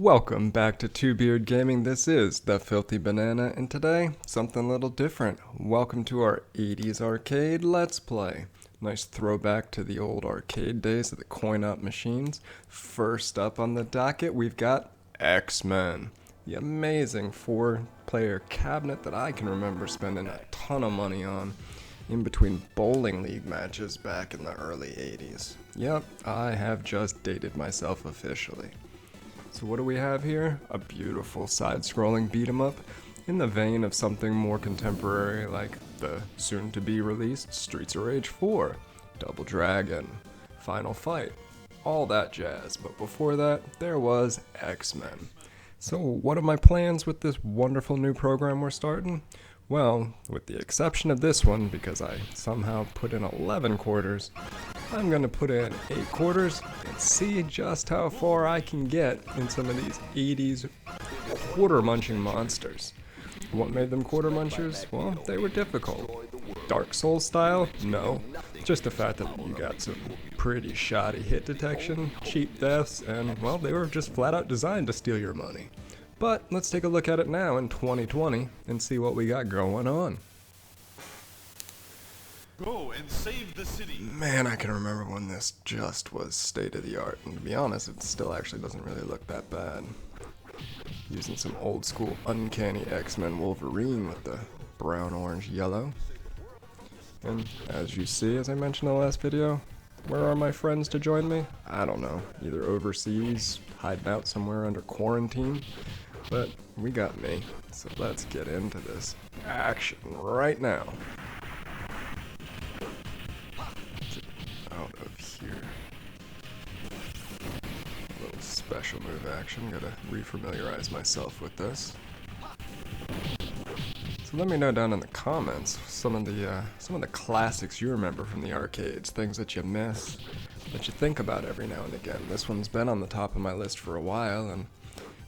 Welcome back to Two Beard Gaming. This is the Filthy Banana, and today, something a little different. Welcome to our 80s arcade Let's Play. Nice throwback to the old arcade days of the coin-op machines. First up on the docket, we've got Xmen, the amazing 4-player cabinet that I can remember spending a ton of money on in between bowling league matches back in the early 80s. Yep, I have just dated myself officially. So what do we have here? A beautiful side-scrolling beat-em-up in the vein of something more contemporary like the soon-to-be released Streets of Rage 4, Double Dragon, Final Fight, all that jazz. But before that, there was Xmen. So what are my plans with this wonderful new program we're starting? Well, with the exception of this one, because I somehow put in 11 quarters, I'm going to put in 8 quarters and see just how far I can get in some of these 80s quarter-munching monsters. What made them quarter-munchers? Well, they were difficult. Dark Souls style? No. Just the fact that you got some pretty shoddy hit detection, cheap deaths, and, well, they were just flat-out designed to steal your money. But let's take a look at it now in 2020 and see what we got going on. Go and save the city. Man, I can remember when this just was state of the art, and to be honest, it still actually doesn't really look that bad. Using some old school uncanny X-Men Wolverine with the brown, orange, yellow. And as you see, as I mentioned in the last video, where are my friends to join me? I don't know, either overseas, hiding out somewhere under quarantine, but we got me. So let's get into this action right now. Out of here. A little special move action. Gotta refamiliarize myself with this. So let me know down in the comments some of the classics you remember from the arcades, things that you miss, that you think about every now and again. This one's been on the top of my list for a while, and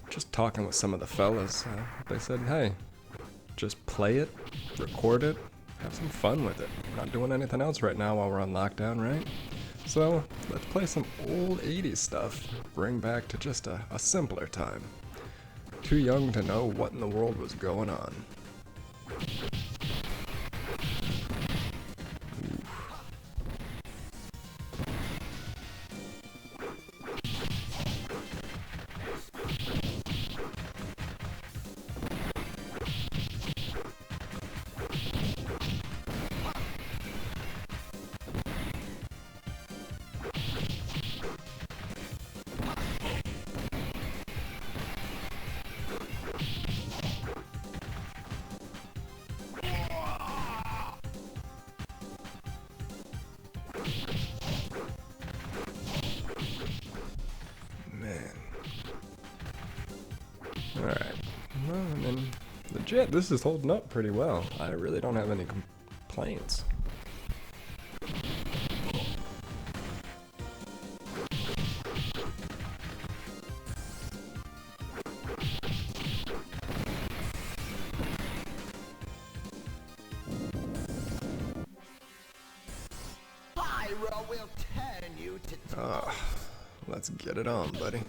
just talking with some of the fellas, they said, hey, just play it, record it, have some fun with it. We're not doing anything else right now while we're on lockdown, right? So let's play some old 80s stuff, bring back to just a simpler time. Too young to know what in the world was going on. Alright, well, I mean, legit, this is holding up pretty well. I really don't have any complaints. Will turn you to Let's get it on, buddy.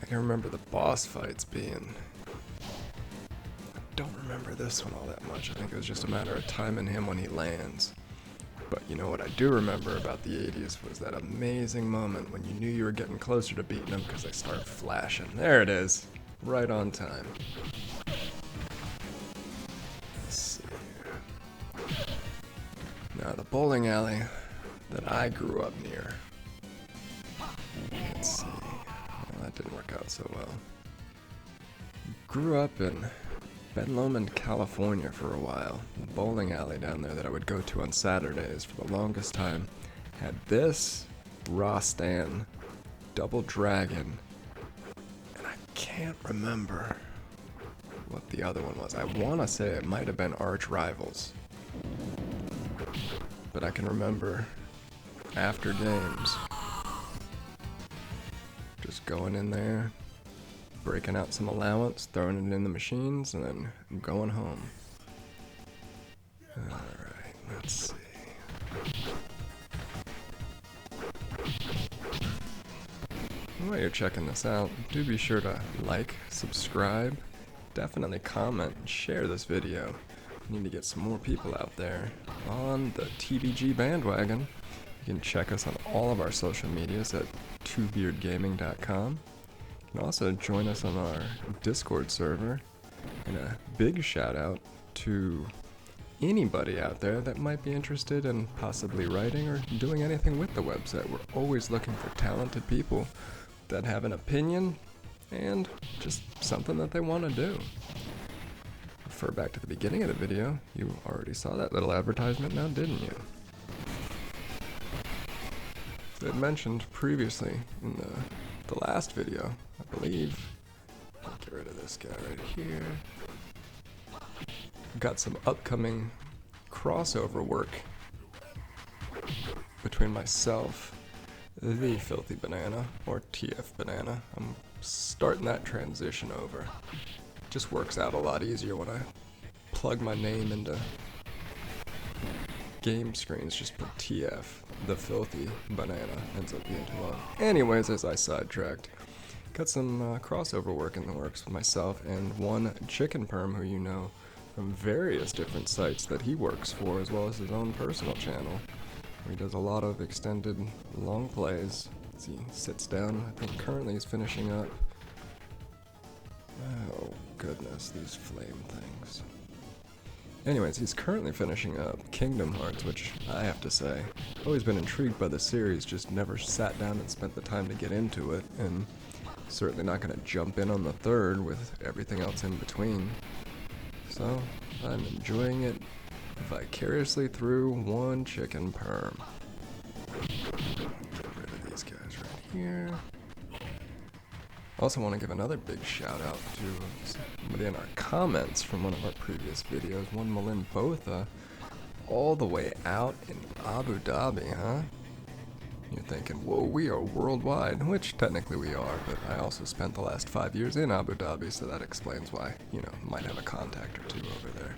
I can remember the boss fights being... I don't remember this one all that much. I think it was just a matter of timing him when he lands. But you know what I do remember about the 80s was that amazing moment when you knew you were getting closer to beating him because they start flashing. There it is. Right on time. Let's see here. Now the bowling alley that I grew up near. Let's see. Well, that didn't work out so well. Grew up in Ben Lomond, California for a while. The bowling alley down there that I would go to on Saturdays for the longest time had this, Rostan, Double Dragon, and I can't remember what the other one was. I want to say it might have been Arch Rivals. But I can remember after games just going in there, breaking out some allowance, throwing it in the machines, and then going home. Alright, let's see. While you're checking this out, do be sure to like, subscribe, definitely comment, and share this video. We need to get some more people out there on the TBG bandwagon. You can check us on all of our social medias at twobeardgaming.com. You can also join us on our Discord server. And a big shout out to anybody out there that might be interested in possibly writing or doing anything with the website. We're always looking for talented people that have an opinion and just something that they want to do. Refer back to the beginning of the video. You already saw that little advertisement now, didn't you? As I mentioned previously in the last video, I believe. I'll get rid of this guy right here. Got some upcoming crossover work between myself, the Filthy Banana, or TF Banana. I'm starting that transition over. Just works out a lot easier when I plug my name into game screens. Just put TF, the Filthy Banana, ends up being too long. Anyways, as I sidetracked, got some crossover work in the works with myself and one Chicken Perm who you know from various different sites that he works for, as well as his own personal channel, where he does a lot of extended long plays. As he sits down, I think currently he's finishing up. Oh goodness, these flame things. Anyways, he's currently finishing up Kingdom Hearts, which I have to say, I've always been intrigued by the series, just never sat down and spent the time to get into it, and certainly not going to jump in on the third with everything else in between. So, I'm enjoying it vicariously through one Chicken Perm. Get rid of these guys right here. Also want to give another big shout out to somebody in our comments from one of our previous videos, one Malin Botha, all the way out in Abu Dhabi, huh? You're thinking, whoa, we are worldwide, which technically we are, but I also spent the last 5 years in Abu Dhabi, so that explains why, you know, might have a contact or two over there.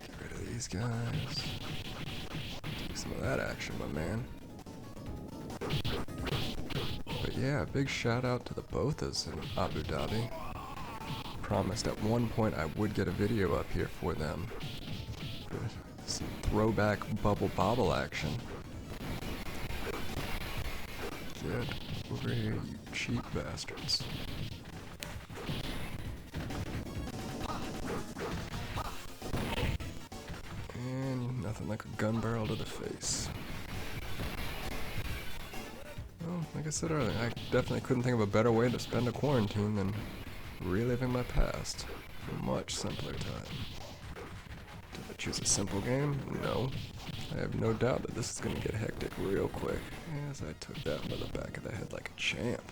Get rid of these guys. Take some of that action, my man. But yeah, big shout out to the Bothas in Abu Dhabi. Promised at one point I would get a video up here for them. For some throwback Bubble Bobble action. Get over here, you cheap bastards. And nothing like a gun barrel to the face. Well, like I said earlier, I definitely couldn't think of a better way to spend a quarantine than reliving my past for a much simpler time. Did I choose a simple game? No. I have no doubt that this is going to get hectic real quick, as I took that by the back of the head like a champ.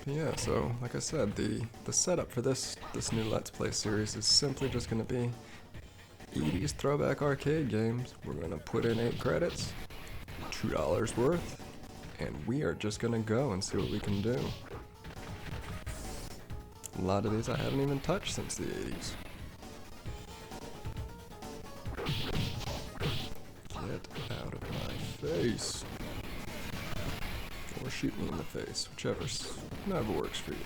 But yeah, so like I said, the setup for this new Let's Play series is simply just going to be Edie's throwback arcade games. We're going to put in 8 credits, $2 worth, and we are just going to go and see what we can do. A lot of these I haven't even touched since the 80s. Get out of my face. Or shoot me in the face, whichever works for you.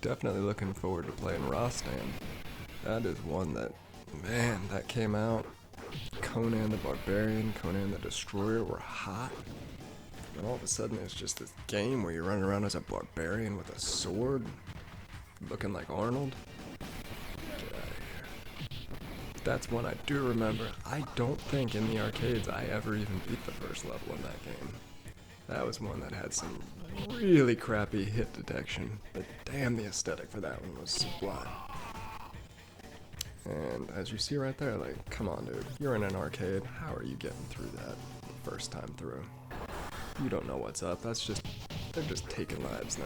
Definitely looking forward to playing Rostam. That is one that, man, that came out. Conan the Barbarian, Conan the Destroyer were hot. And all of a sudden it's just this game where you're running around as a barbarian with a sword, looking like Arnold. Get out of here. That's one I do remember. I don't think in the arcades I ever even beat the first level in that game. That was one that had some really crappy hit detection, but damn, the aesthetic for that one was sublime. And as you see right there, like, come on dude, you're in an arcade, how are you getting through that first time through? You don't know what's up, they're just taking lives now.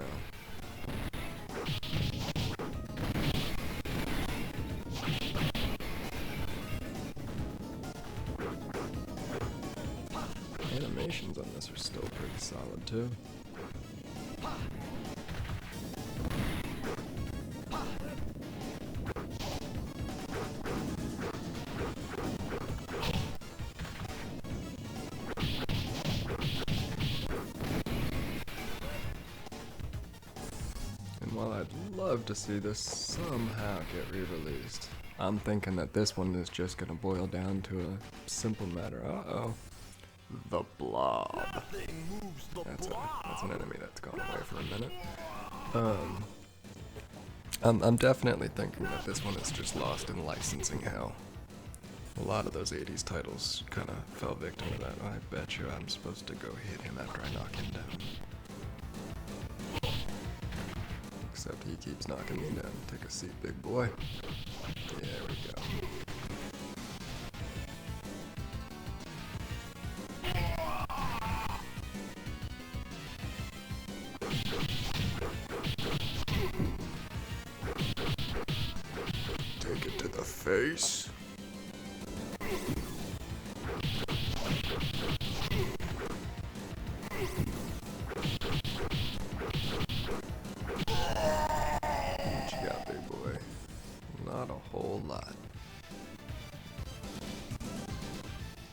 Animations on this are still pretty solid too. while I'd love to see this somehow get re-released, I'm thinking that this one is just gonna boil down to a simple matter. Uh-oh. The Blob. That's an enemy that's gone away for a minute. I'm definitely thinking that this one is just lost in licensing hell. A lot of those 80s titles kind of fell victim to that. I bet you I'm supposed to go hit him after I knock him down. Except he keeps knocking me down. Take a seat, big boy. There we go. Take it to the face. What you got, big boy? Not a whole lot.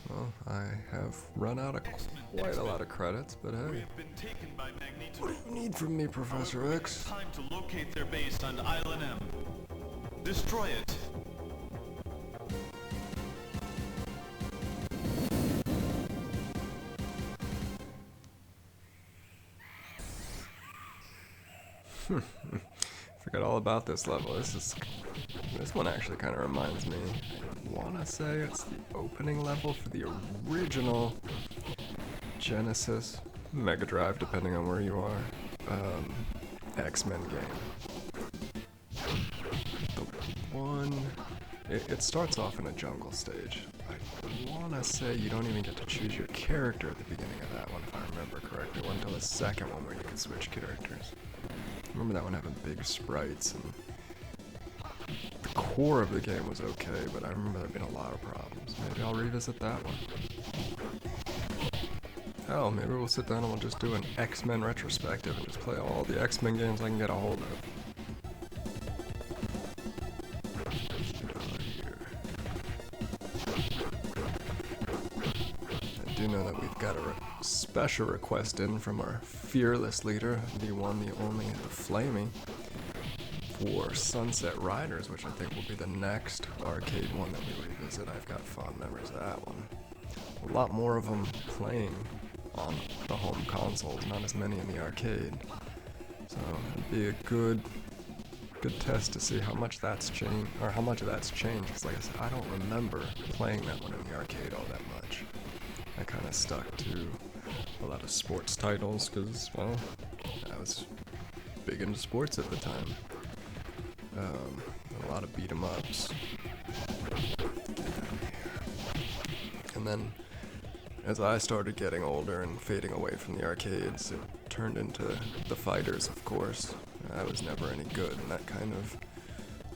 Well, I have run out of quite a lot of credits, but hey. What do you need from me, Professor X? Time to locate their base on Island M. Destroy it. Forgot all about this level. This one actually kind of reminds me. I wanna say it's the opening level for the original Genesis, Mega Drive, depending on where you are, Xmen game. The one, it starts off in a jungle stage. I wanna say you don't even get to choose your character at the beginning of that one, if I remember correctly. It wasn't until the second one where you can switch characters. I remember that one having big sprites, and the core of the game was okay, but I remember there being a lot of problems. Maybe I'll revisit that one. Hell, maybe we'll sit down and we'll just do an X-Men retrospective and just play all the X-Men games I can get a hold of. Let's get out of here. I do know that we've got a special request in from our fearless leader, the one, the only, the Flamey, for Sunset Riders, which I think will be the next arcade one that we revisit. I've got fond memories of that one. A lot more of them playing on the home consoles, not as many in the arcade. So it'd be a good test to see how much that's changed, or how much of that's changed. Because like I said, I don't remember playing that one in the arcade all that much. I kind of stuck to a lot of sports titles because, well, I was big into sports at the time. A lot of beat 'em ups. And then, as I started getting older and fading away from the arcades, it turned into the fighters, of course. I was never any good, and that kind of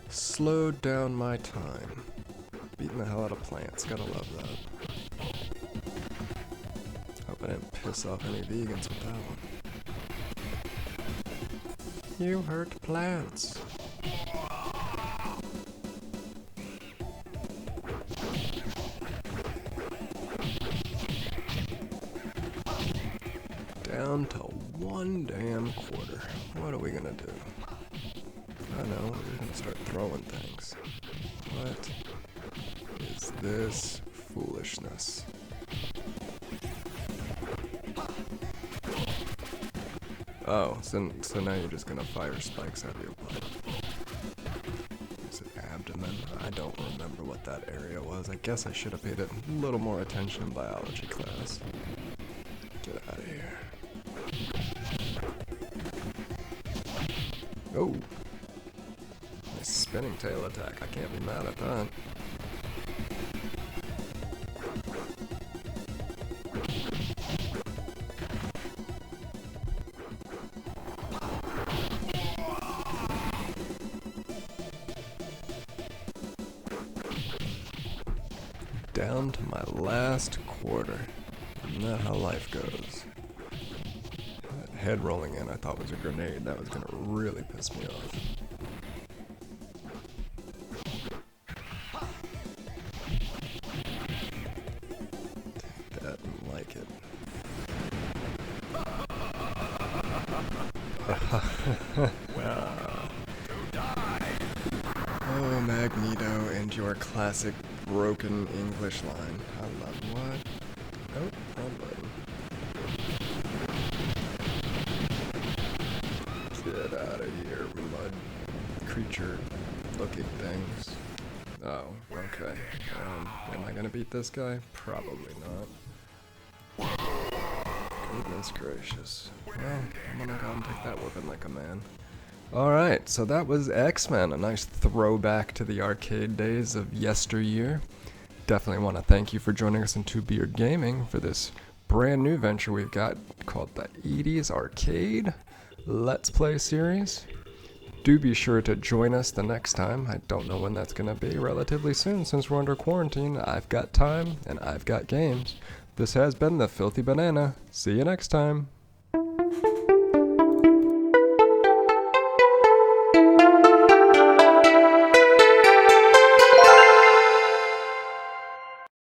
slowed down my time. Beating the hell out of plants, gotta love that. Hope I didn't piss off any vegans with that one. You hurt plants. Down to one damn quarter. What are we gonna do? I know, we're gonna start throwing things. What is this foolishness? Oh, so now you're just gonna fire spikes out of your butt. Is it abdomen? I don't remember what that area was. I guess I should have paid a little more attention in biology class. Get out of here. Oh! Nice spinning tail attack. I can't be mad at that. Down to my last quarter. Isn't that how life goes? That head rolling in I thought was a grenade. That was gonna really piss me off. Take that and like it. our classic broken English line. I love what? Oh, wrong button. Get out of here, mud creature looking things. Oh, okay. Am I gonna beat this guy? Probably not. Goodness gracious. Well, I'm gonna go and take that whooping like a man. Alright, so that was Xmen, a nice throwback to the arcade days of yesteryear. Definitely want to thank you for joining us in Two Beard Gaming for this brand new venture we've got called the 80s Arcade Let's Play series. Do be sure to join us the next time. I don't know when that's going to be, relatively soon since we're under quarantine. I've got time and I've got games. This has been the Filthy Banana. See you next time.